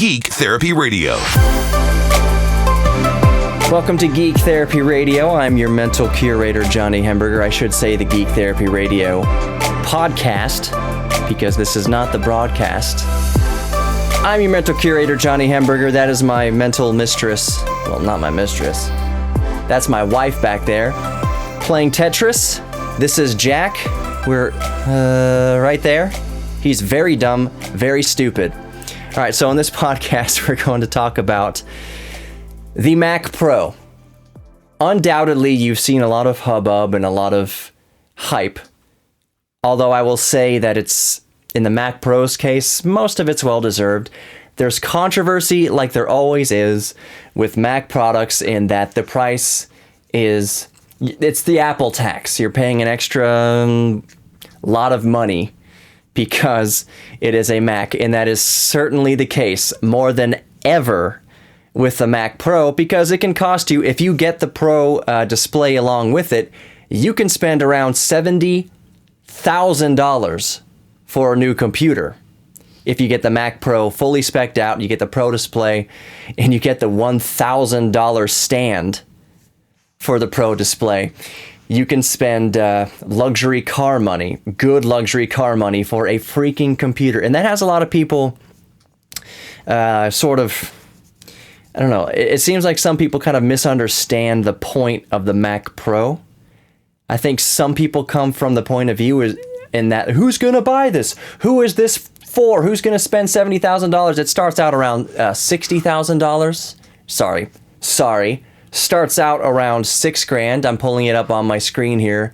Geek Therapy Radio. Welcome to Geek Therapy Radio. I'm your mental curator, Johnny Hemberger. I should say the Geek Therapy Radio podcast, because this is not the broadcast. I'm your mental curator, Johnny Hemberger. That is my mental mistress. Well, not my mistress. That's my wife back there, playing Tetris. This is Jack. We're right there. He's very dumb, very stupid. All right, so on this podcast, we're going to talk about the Mac Pro. Undoubtedly, you've seen a lot of hubbub and a lot of hype. Although I will say that it's, in the Mac Pro's case, most of it's well-deserved. There's controversy, like there always is, with Mac products in that the price is, it's the Apple tax. You're paying an extra lot of money because it is a Mac, and that is certainly the case more than ever with the Mac Pro, because it can cost you, if you get the Pro display along with it, you can spend around $70,000 for a new computer. If you get the Mac Pro fully spec'd out, you get the Pro display, and you get the $1,000 stand for the Pro display, you can spend luxury car money, good luxury car money for a freaking computer. And that has a lot of people sort of, I don't know, it seems like some people kind of misunderstand the point of the Mac Pro. I think some people come from the point of view in that, who's going to buy this? Who is this for? Who's going to spend $70,000? It starts out around $60,000. Sorry. Starts out around $6,000. I'm pulling it up on my screen here.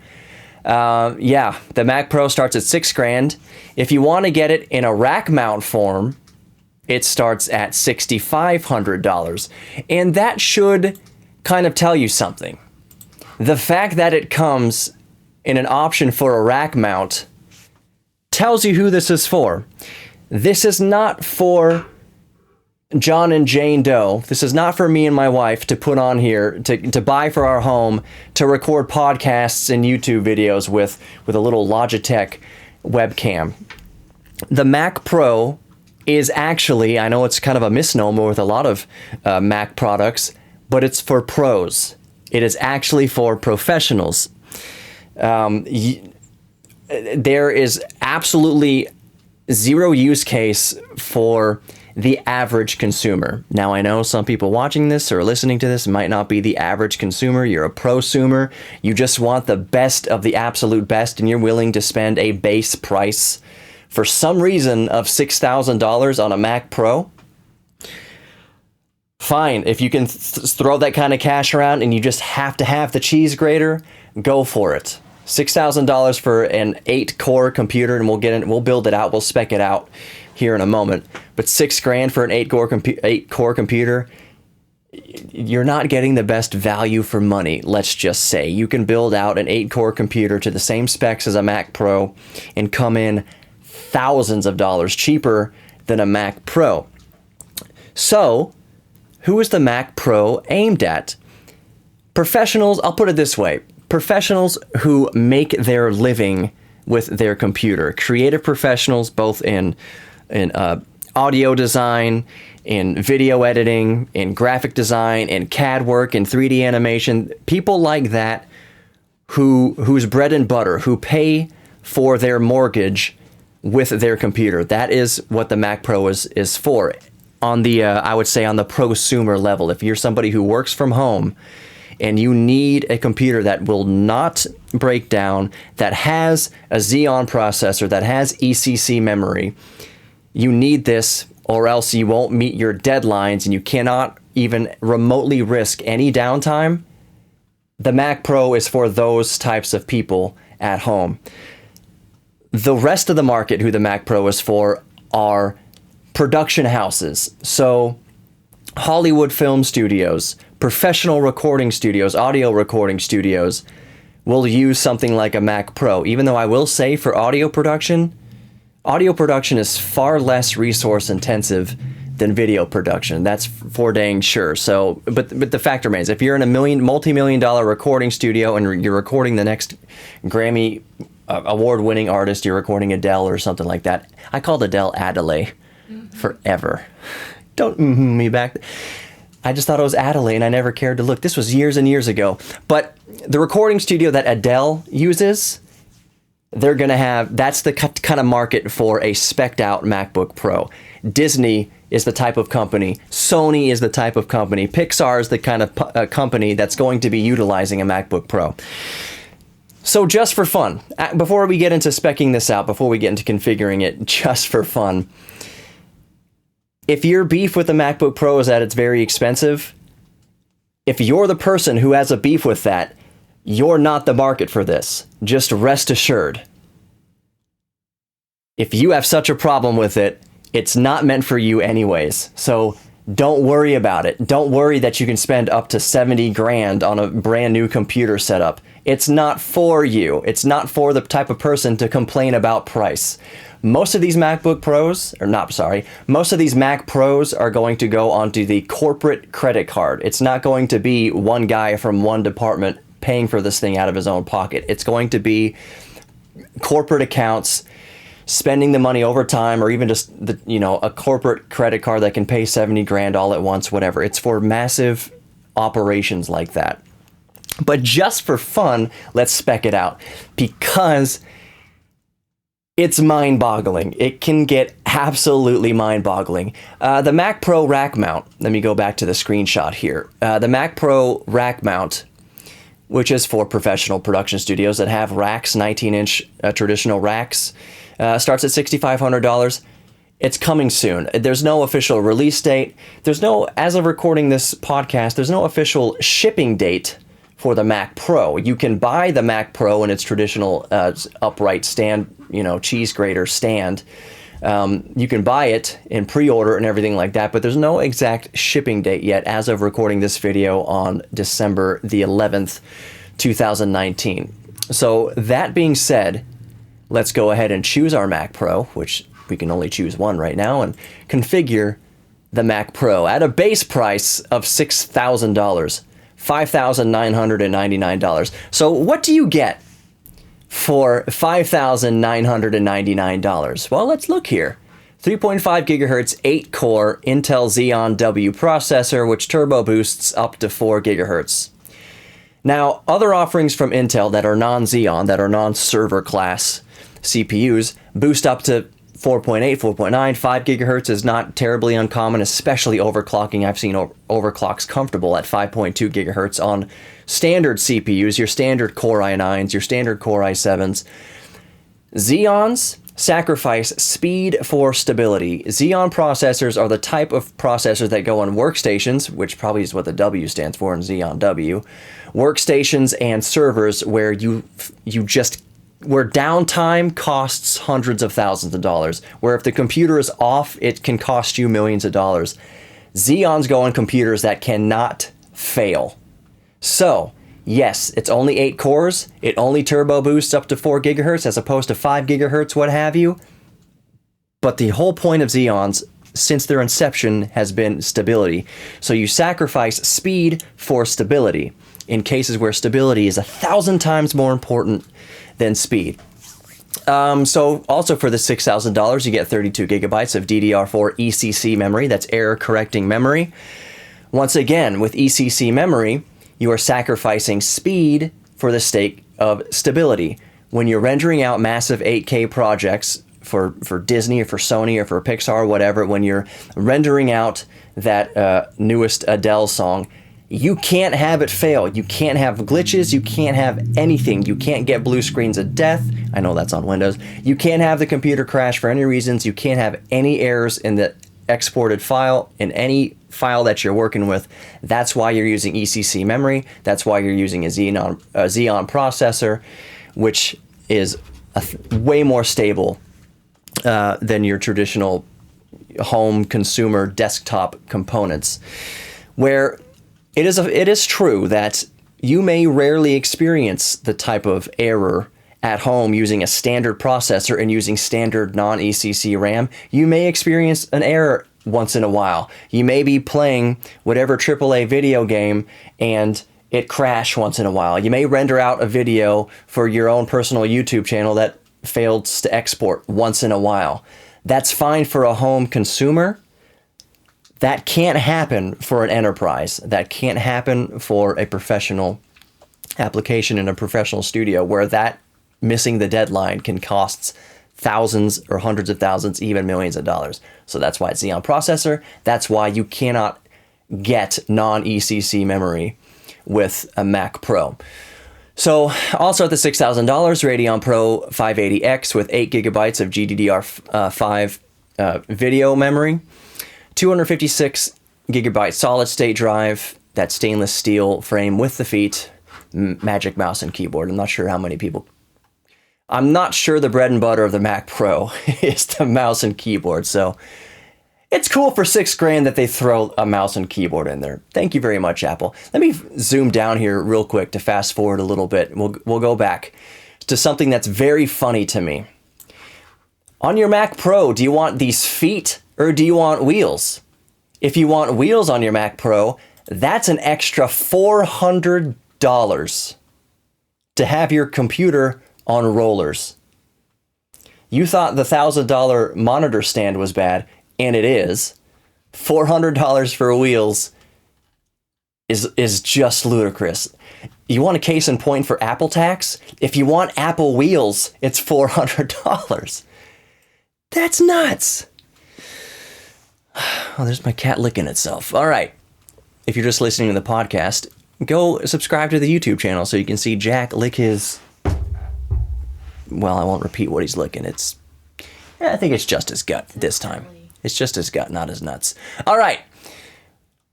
Yeah, the Mac Pro starts at $6,000. If you want to get it in a rack mount form, it starts at $6,500. And that should kind of tell you something. The fact that it comes in an option for a rack mount tells you who this is for. This is not for John and Jane Doe. This is not for me and my wife to put on here, to buy for our home, to record podcasts and YouTube videos with a little Logitech webcam. The Mac Pro is actually, I know it's kind of a misnomer with a lot of Mac products, but it's for pros. It is actually for professionals. There is absolutely zero use case for the average consumer. Now, I know some people watching this or listening to this might not be the average consumer. You're a prosumer. You just want the best of the absolute best, and you're willing to spend a base price for some reason of $6,000 on a Mac Pro. Fine, if you can throw that kind of cash around and you just have to have the cheese grater, go for it. $6,000 for an 8-core computer, and we'll build it out, we'll spec it out here in a moment. But $6,000 for an 8-core computer, you're not getting the best value for money, let's just say. You can build out an 8-core computer to the same specs as a Mac Pro and come in thousands of dollars cheaper than a Mac Pro. So, who is the Mac Pro aimed at? Professionals, I'll put it this way. Professionals who make their living with their computer. Creative professionals, both in audio design, in video editing, in graphic design, in CAD work, in 3D animation. People like that whose bread and butter, who pay for their mortgage with their computer. That is what the Mac Pro is for. On the, I would say, on the prosumer level. If you're somebody who works from home and you need a computer that will not break down, that has a Xeon processor, that has ECC memory, you need this, or else you won't meet your deadlines and you cannot even remotely risk any downtime. The Mac Pro is for those types of people at home. The rest of the market who the Mac Pro is for are production houses. So Hollywood film studios, professional recording studios, audio recording studios will use something like a Mac Pro. Even though I will say for audio production is far less resource intensive than video production. That's for dang sure. So, but the fact remains, if you're in a multi-million-dollar recording studio and you're recording the next Grammy award-winning artist, you're recording Adele or something like that. I called Adele Adelaide forever. Don't me back. I just thought it was Adelaide, and I never cared to look. This was years and years ago. But the recording studio that Adele uses, they're going to have, that's the kind of market for a spec'd out MacBook Pro. Disney is the type of company. Sony is the type of company. Pixar is the kind of company that's going to be utilizing a MacBook Pro. So just for fun, before we get into speccing this out, before we get into configuring it, just for fun, if your beef with the MacBook Pro is that it's very expensive, if you're the person who has a beef with that, you're not the market for this. Just rest assured. If you have such a problem with it, it's not meant for you anyways. So don't worry about it. Don't worry that you can spend up to 70 grand on a brand new computer setup. It's not for you. It's not for the type of person to complain about price. Most of these MacBook Pros, most of these Mac Pros are going to go onto the corporate credit card. It's not going to be one guy from one department paying for this thing out of his own pocket. It's going to be corporate accounts spending the money over time, or even just a corporate credit card that can pay 70 grand all at once, whatever. It's for massive operations like that. But just for fun, let's spec it out, because it's mind-boggling. It can get absolutely mind-boggling. The Mac Pro rack mount, let me go back to the screenshot here. The Mac Pro rack mount, which is for professional production studios that have racks, 19-inch traditional racks, starts at $6,500. It's coming soon. There's no official release date. As of recording this podcast, there's no official shipping date for the Mac Pro. You can buy the Mac Pro in its traditional upright stand, cheese grater stand. You can buy it in pre-order and everything like that, but there's no exact shipping date yet as of recording this video on December the 11th, 2019. So that being said, let's go ahead and choose our Mac Pro, which we can only choose one right now, and configure the Mac Pro at a base price of $6,000. $5,999. So what do you get for $5,999? Well, let's look here. 3.5 gigahertz, 8-core Intel Xeon W processor, which turbo boosts up to 4 gigahertz. Now, other offerings from Intel that are non-Xeon, that are non-server class CPUs, boost up to 4.8, 4.9, 5 gigahertz is not terribly uncommon, especially overclocking. I've seen overclocks comfortable at 5.2 gigahertz on standard CPUs, your standard Core i9s, your standard Core i7s. Xeons sacrifice speed for stability. Xeon processors are the type of processors that go on workstations, which probably is what the W stands for in Xeon W, workstations and servers where where downtime costs hundreds of thousands of dollars, where if the computer is off, it can cost you millions of dollars. Xeons go on computers that cannot fail. So, yes, it's only 8 cores, it only turbo boosts up to 4 gigahertz as opposed to 5 gigahertz, what have you. But the whole point of Xeons, since their inception, has been stability. So you sacrifice speed for stability in cases where stability is 1,000 times more important than speed. So also for the $6,000, you get 32 gigabytes of DDR4 ECC memory. That's error correcting memory. Once again, with ECC memory, you are sacrificing speed for the sake of stability. When you're rendering out massive 8K projects for Disney or for Sony or for Pixar or whatever, when you're rendering out that newest Adele song, you can't have it fail. You can't have glitches. You can't have anything. You can't get blue screens of death. I know that's on Windows. You can't have the computer crash for any reasons. You can't have any errors in the exported file, in any file that you're working with. That's why you're using ECC memory. That's why you're using a Xeon processor, which is way more stable than your traditional home consumer desktop components, where it is true that you may rarely experience the type of error at home using a standard processor and using standard non-ECC RAM. You may experience an error once in a while. You may be playing whatever AAA video game and it crashed once in a while. You may render out a video for your own personal YouTube channel that failed to export once in a while. That's fine for a home consumer. That can't happen for an enterprise. That can't happen for a professional application in a professional studio, where that missing the deadline can cost thousands or hundreds of thousands, even millions of dollars. So that's why it's Xeon processor. That's why you cannot get non-ECC memory with a Mac Pro. So also at the $6,000, Radeon Pro 580X with 8 gigabytes of GDDR5 video memory, 256 gigabyte solid state drive, that stainless steel frame with the feet, Magic Mouse and keyboard. I'm not sure how many people. I'm not sure the bread and butter of the Mac Pro is the mouse and keyboard. So it's cool for $6,000 that they throw a mouse and keyboard in there. Thank you very much, Apple. Let me zoom down here real quick to fast forward a little bit. We'll go back to something that's very funny to me. On your Mac Pro, do you want these feet or do you want wheels? If you want wheels on your Mac Pro, that's an extra $400 to have your computer on rollers. You thought the $1,000 monitor stand was bad, and it is. $400 for wheels is just ludicrous. You want a case in point for Apple tax? If you want Apple wheels, it's $400. That's nuts. Oh, there's my cat licking itself. All right. If you're just listening to the podcast, go subscribe to the YouTube channel so you can see Jack lick his... Well, I won't repeat what he's licking. I think it's just his gut this time. It's just his gut, not his nuts. All right.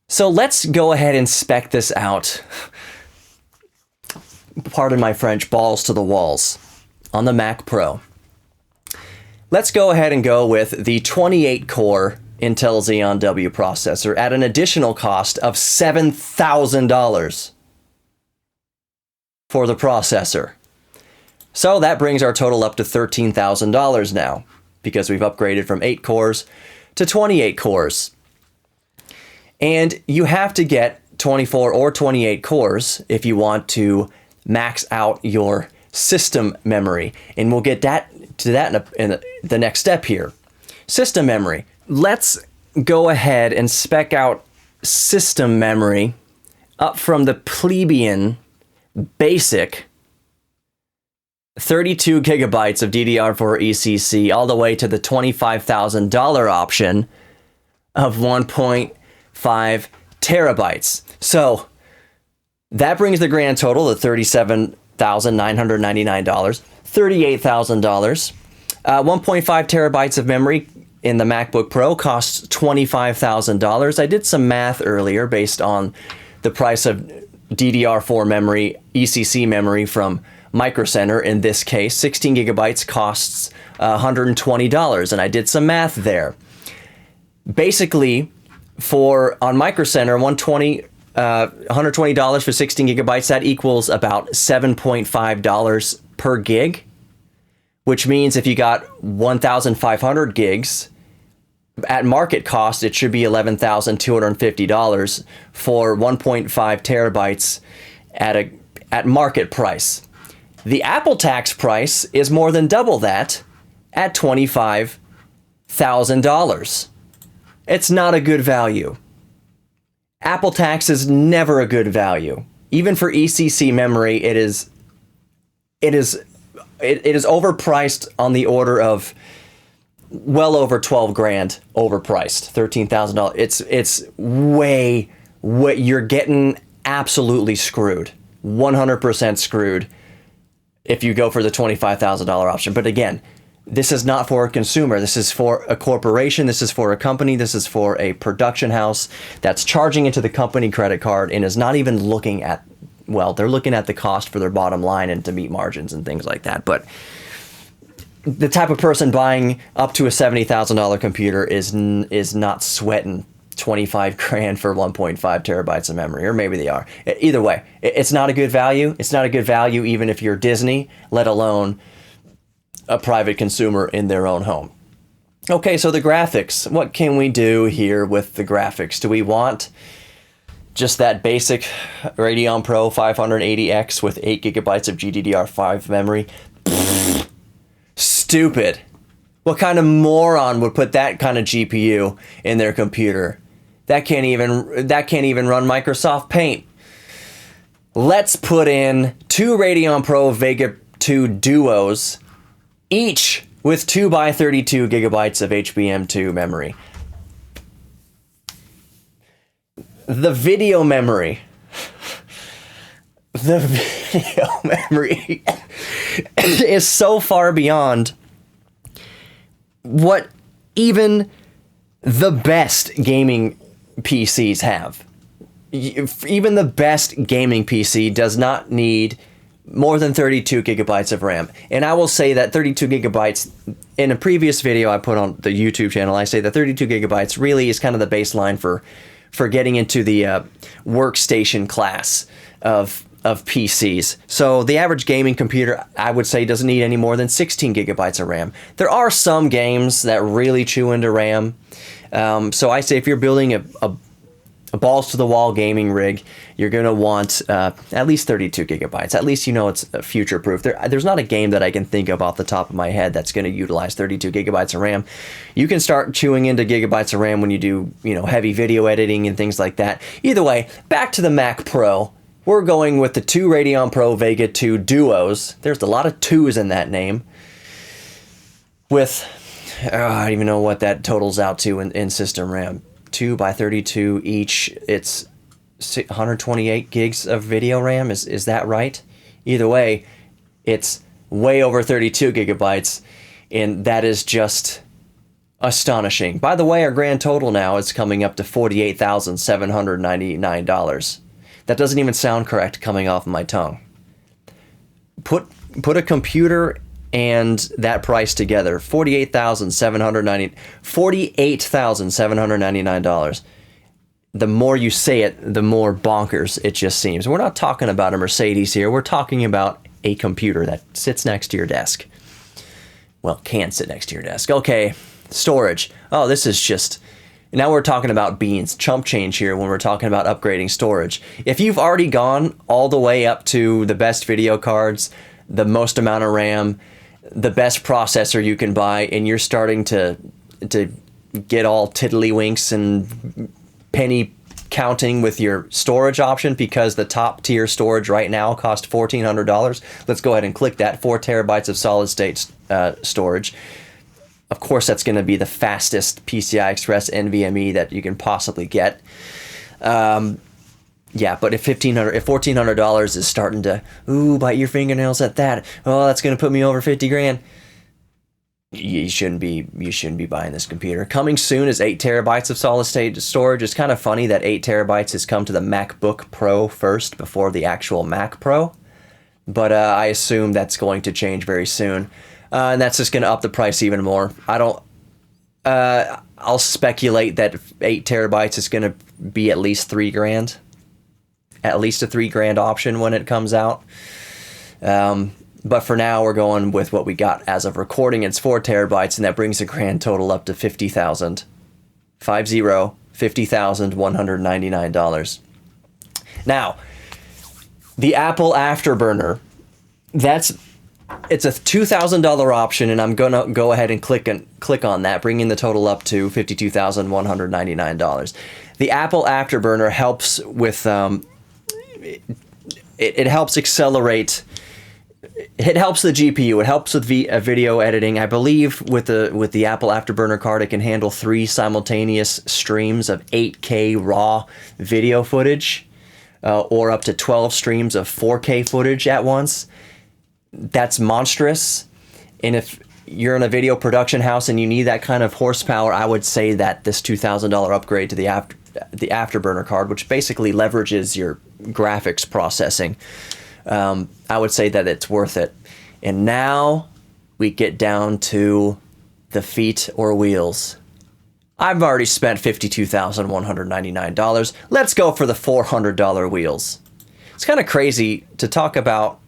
So let's go ahead and spec this out. Pardon my French, balls to the walls on the Mac Pro. Let's go ahead and go with the 28-core Intel Xeon W processor at an additional cost of $7,000 for the processor. So that brings our total up to $13,000 now, because we've upgraded from 8 cores to 28 cores. And you have to get 24 or 28 cores if you want to max out your system memory. And we'll get to that in the next step here. System memory. Let's go ahead and spec out system memory up from the plebeian basic 32 gigabytes of DDR4 ECC all the way to the $25,000 option of 1.5 terabytes. So that brings the grand total to $37,999, $38,000. 1.5 terabytes of memory in the MacBook Pro costs $25,000. I did some math earlier based on the price of DDR4 memory, ECC memory from Micro Center. In this case, 16 gigabytes costs $120, and I did some math there. Basically, on Micro Center, $120 for 16 gigabytes, that equals about $7.5 per gig, which means if you got 1,500 gigs, at market cost, it should be $11,250 for 1.5 terabytes at market price. The Apple tax price is more than double that at $25,000. It's not a good value. Apple tax is never a good value. Even for ECC memory, it is overpriced on the order of well over 12 grand overpriced, $13,000. It's way, you're getting absolutely screwed, 100% screwed if you go for the $25,000 option. But again, this is not for a consumer. This is for a corporation. This is for a company. This is for a production house that's charging into the company credit card and is not even looking at, well, they're looking at the cost for their bottom line and to meet margins and things like that. But the type of person buying up to a $70,000 computer is not sweating 25 grand for 1.5 terabytes of memory, or maybe they are. Either way, it's not a good value. It's not a good value even if you're Disney, let alone a private consumer in their own home. Okay, so the graphics. What can we do here with the graphics? Do we want just that basic Radeon Pro 580X with 8 gigabytes of GDDR5 memory? Stupid. What kind of moron would put that kind of GPU in their computer? That can't even run Microsoft Paint. Let's put in 2 Radeon Pro Vega 2 Duos, each with 2x32 gigabytes of HBM2 memory. The video memory is so far beyond what even the best gaming PCs have. Even the best gaming PC does not need more than 32 gigabytes of RAM. And I will say that 32 gigabytes, in a previous video I put on the YouTube channel, I say that 32 gigabytes really is kind of the baseline for getting into the workstation class of PCs. So the average gaming computer, I would say, doesn't need any more than 16 gigabytes of RAM. There are some games that really chew into RAM. So I say if you're building a balls-to-the-wall gaming rig, you're going to want at least 32 gigabytes. At least you know it's future-proof. There's not a game that I can think of off the top of my head that's going to utilize 32 gigabytes of RAM. You can start chewing into gigabytes of RAM when you do, heavy video editing and things like that. Either way, back to the Mac Pro. We're going with the 2 Radeon Pro Vega 2 Duos. There's a lot of 2s in that name. With, I don't even know what that totals out to in system RAM. 2x32 each. It's 128 gigs of video RAM. Is that right? Either way, it's way over 32 gigabytes, and that is just astonishing. By the way, our grand total now is coming up to $48,799. That doesn't even sound correct coming off my tongue. Put a computer and that price together, $48,799. The more you say it, the more bonkers it just seems. We're not talking about a Mercedes here. We're talking about a computer that sits next to your desk. Well, can sit next to your desk. Okay, storage. Oh, this is just... Now we're talking about beans, chump change here when we're talking about upgrading storage. If you've already gone all the way up to the best video cards, the most amount of RAM, the best processor you can buy, and you're starting to get all tiddlywinks and penny counting with your storage option because the top tier storage right now costs $1,400, let's go ahead and click that. 4 terabytes of solid state storage. Of course, that's going to be the fastest PCI Express NVMe that you can possibly get. Yeah, but if $1,400 is starting to bite your fingernails at that, that's going to put me over 50 grand. You shouldn't be buying this computer. Coming soon is 8 terabytes of solid state storage. It's kind of funny that 8 terabytes has come to the MacBook Pro first before the actual Mac Pro, but I assume that's going to change very soon. And that's just going to up the price even more. I'll speculate that 8 terabytes is going to be at least $3,000. At least a $3,000 option when it comes out. But for now, we're going with what we got as of recording. It's 4 terabytes, and that brings the grand total up to $50,000. $50,199. Now, the Apple Afterburner, it's a $2,000 option, and I'm gonna go ahead and click on that, bringing the total up to $52,199. The Apple Afterburner helps with it helps accelerate. It helps the GPU. It helps with video editing. I believe with the Apple Afterburner card, it can handle 3 simultaneous streams of 8K raw video footage, or up to 12 streams of 4K footage at once. That's monstrous. And if you're in a video production house and you need that kind of horsepower, I would say that this $2,000 upgrade to the Afterburner card, which basically leverages your graphics processing, I would say that it's worth it. And now we get down to the feet or wheels. I've already spent $52,199. Let's go for the $400 wheels. It's kind of crazy to talk about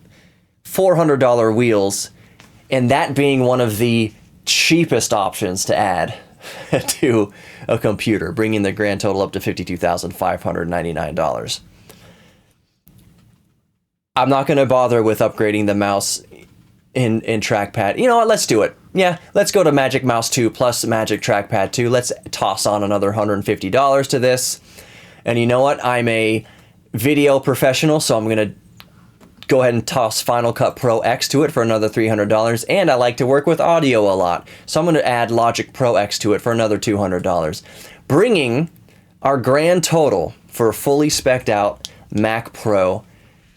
$400 wheels, and that being one of the cheapest options to add to a computer, bringing the grand total up to $52,599. I'm not going to bother with upgrading the mouse and trackpad. You know what? Let's do it. yeah, let's go to Magic Mouse 2 plus Magic Trackpad 2. Let's toss on another $150 to this. And you know what? I'm a video professional, so I'm going to go ahead and toss Final Cut Pro X to it for another $300. And I like to work with audio a lot, so I'm going to add Logic Pro X to it for another $200. Bringing our grand total for a fully spec'd out Mac Pro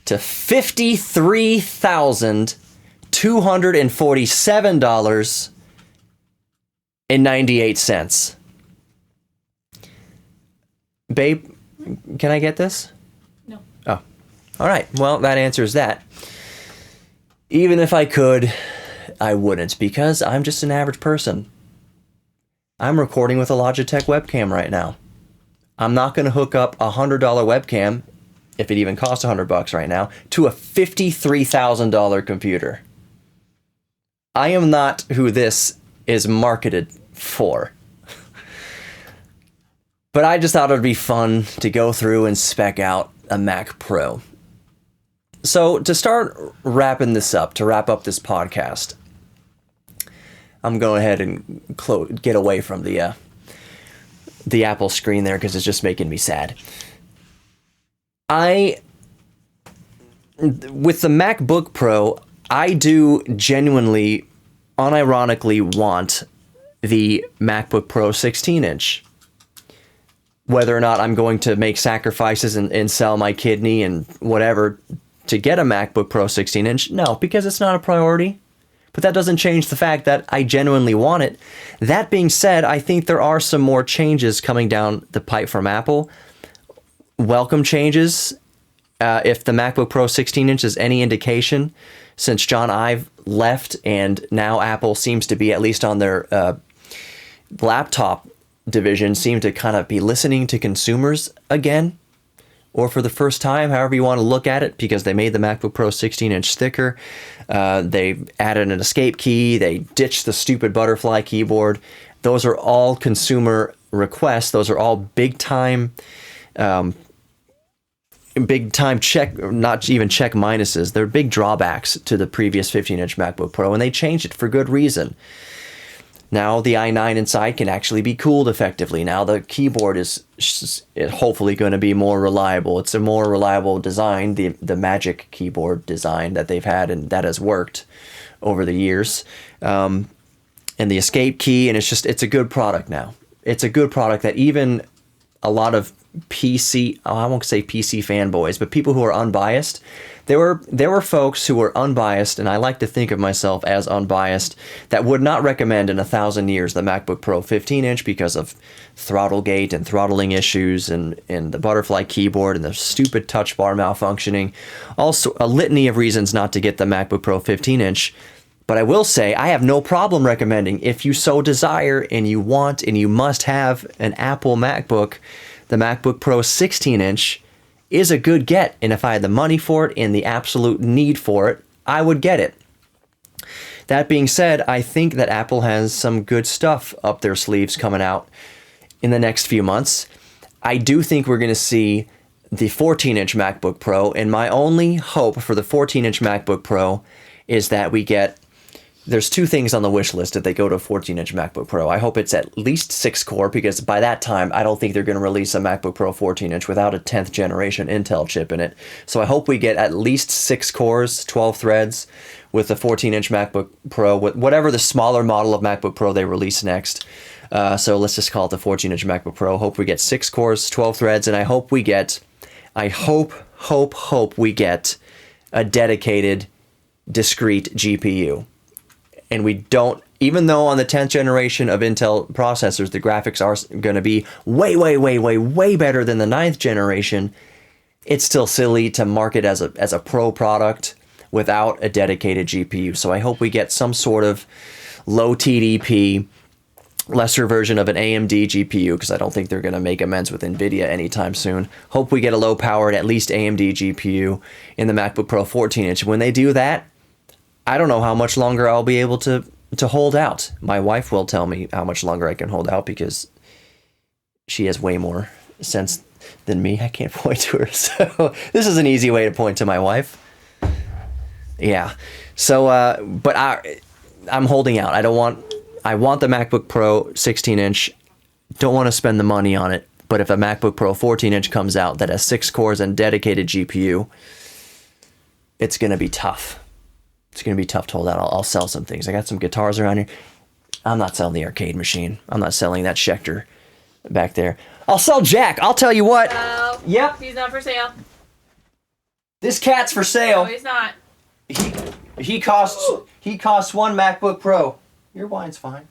to $53,247.98. Babe, can I get this? No. Oh, all right. Well, that answers that. Even if I could, I wouldn't, because I'm just an average person. I'm recording with a Logitech webcam right now. I'm not going to hook up a $100 webcam, if it even costs $100 right now, to a $53,000 computer. I am not who this is marketed for. But I just thought it would be fun to go through and spec out a Mac Pro. So to start wrapping this up, to wrap up this podcast, I'm going ahead and get away from the Apple screen there because it's just making me sad. With the MacBook Pro, I do genuinely, unironically want the MacBook Pro 16-inch. Whether or not I'm going to make sacrifices and sell my kidney and whatever to get a MacBook Pro 16-inch, no, because it's not a priority. But that doesn't change the fact that I genuinely want it. That being said, I think there are some more changes coming down the pipe from Apple. Welcome changes. If the MacBook Pro 16-inch is any indication, since John Ive left and now Apple seems to be, at least on their laptop division, seem to kind of be listening to consumers again, or for the first time, however you want to look at it, because they made the MacBook Pro 16-inch thicker. They added an escape key. They ditched the stupid butterfly keyboard. Those are all consumer requests. Those are all big time check, not even check minuses. They're big drawbacks to the previous 15-inch MacBook Pro, and they changed it for good reason. Now the i9 inside can actually be cooled effectively. Now the keyboard is hopefully going to be more reliable. It's a more reliable design, the Magic keyboard design that they've had, and that has worked over the years. And the escape key, and it's a good product now. It's a good product that even a lot of I won't say PC fanboys, but people who are unbiased. There were folks who were unbiased, and I like to think of myself as unbiased, that would not recommend in 1,000 years the MacBook Pro 15-inch because of throttlegate and throttling issues and the butterfly keyboard and the stupid touch bar malfunctioning. Also, a litany of reasons not to get the MacBook Pro 15-inch. But I will say, I have no problem recommending, if you so desire and you want and you must have an Apple MacBook, the MacBook Pro 16-inch is a good get. And if I had the money for it and the absolute need for it, I would get it. That being said, I think that Apple has some good stuff up their sleeves coming out in the next few months. I do think we're going to see the 14-inch MacBook Pro, and my only hope for the 14-inch MacBook Pro is that there's two things on the wish list if they go to a 14-inch MacBook Pro. I hope it's at least 6-core, because by that time, I don't think they're going to release a MacBook Pro 14-inch without a 10th generation Intel chip in it. So I hope we get at least 6 cores, 12 threads with the 14-inch MacBook Pro, whatever the smaller model of MacBook Pro they release next. So let's just call it the 14-inch MacBook Pro. Hope we get 6 cores, 12 threads, and I hope we get a dedicated, discrete GPU. And we don't, even though on the 10th generation of Intel processors, the graphics are going to be way better than the 9th generation, it's still silly to market as a pro product without a dedicated GPU. So I hope we get some sort of low TDP, lesser version of an AMD GPU, because I don't think they're going to make amends with NVIDIA anytime soon. Hope we get a low-powered, at least AMD GPU in the MacBook Pro 14-inch. When they do that, I don't know how much longer I'll be able to hold out. My wife will tell me how much longer I can hold out, because she has way more sense than me. I can't point to her. So this is an easy way to point to my wife. Yeah. So, but I'm holding out. I want the MacBook Pro 16-inch. Don't want to spend the money on it. But if a MacBook Pro 14-inch comes out that has 6 cores and dedicated GPU, it's going to be tough. It's going to be tough to hold out. I'll sell some things. I got some guitars around here. I'm not selling the arcade machine. I'm not selling that Schecter back there. I'll sell Jack. I'll tell you what. No. Yep. He's not for sale. This cat's for sale. No, he's not. He costs one MacBook Pro. Your wine's fine.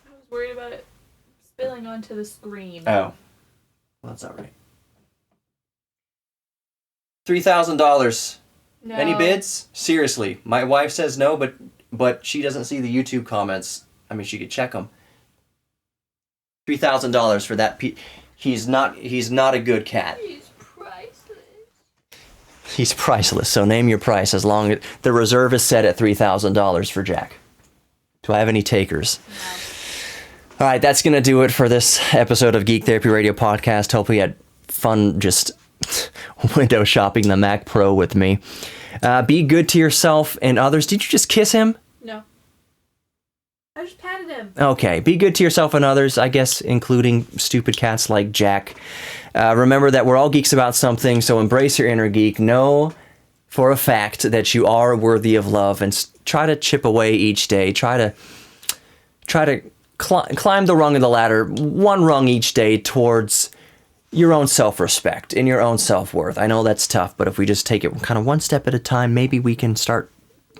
I was worried about it spilling onto the screen. Oh. Well, that's all right. $3,000. No. Any bids? Seriously, my wife says no, but she doesn't see the YouTube comments. I mean, she could check them. $3,000 for that. He's not a good cat. He's priceless. He's priceless. So name your price. As long as the reserve is set at $3,000 for Jack. Do I have any takers? No. All right, that's going to do it for this episode of Geek Therapy Radio Podcast. Hope you had fun just window shopping the Mac Pro with me. Be good to yourself and others. Did you just kiss him? No. I just patted him. Okay, be good to yourself and others, I guess, including stupid cats like Jack. Remember that we're all geeks about something, so embrace your inner geek. Know for a fact that you are worthy of love, and try to chip away each day. Try to climb the rung of the ladder, one rung each day towards your own self-respect and your own self-worth. I know that's tough, but if we just take it kind of one step at a time, maybe we can start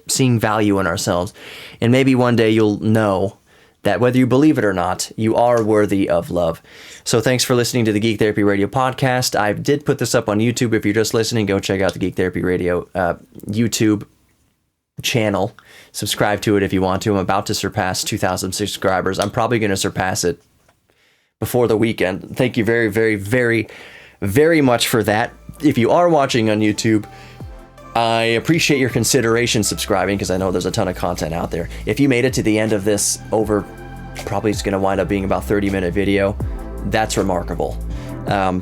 seeing value in ourselves. And maybe one day you'll know that whether you believe it or not, you are worthy of love. So thanks for listening to the Geek Therapy Radio Podcast. I did put this up on YouTube. If you're just listening, go check out the Geek Therapy Radio YouTube channel. Subscribe to it if you want to. I'm about to surpass 2,000 subscribers. I'm probably going to surpass it before the weekend. Thank you very, very, very, very much for that. If you are watching on YouTube, I appreciate your consideration subscribing, because I know there's a ton of content out there. If you made it to the end of this probably it's going to wind up being about 30-minute video, that's remarkable.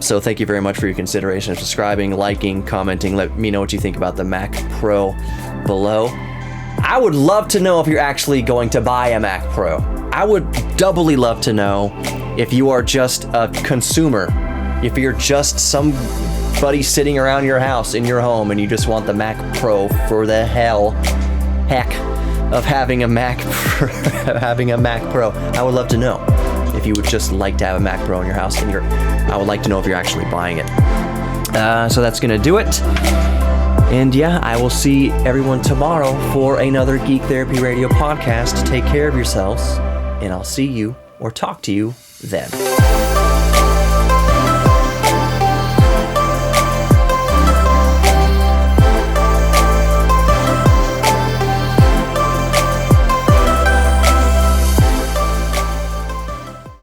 So thank you very much for your consideration of subscribing, liking, commenting. Let me know what you think about the Mac Pro below. I would love to know if you're actually going to buy a Mac Pro. I would doubly love to know if you are just a consumer, if you're just somebody sitting around your house in your home and you just want the Mac Pro for the heck of having a Mac Pro. I would love to know if you would just like to have a Mac Pro in your house, and I would like to know if you're actually buying it. So that's gonna do it. And yeah, I will see everyone tomorrow for another Geek Therapy Radio Podcast. Take care of yourselves, and I'll see you or talk to you then.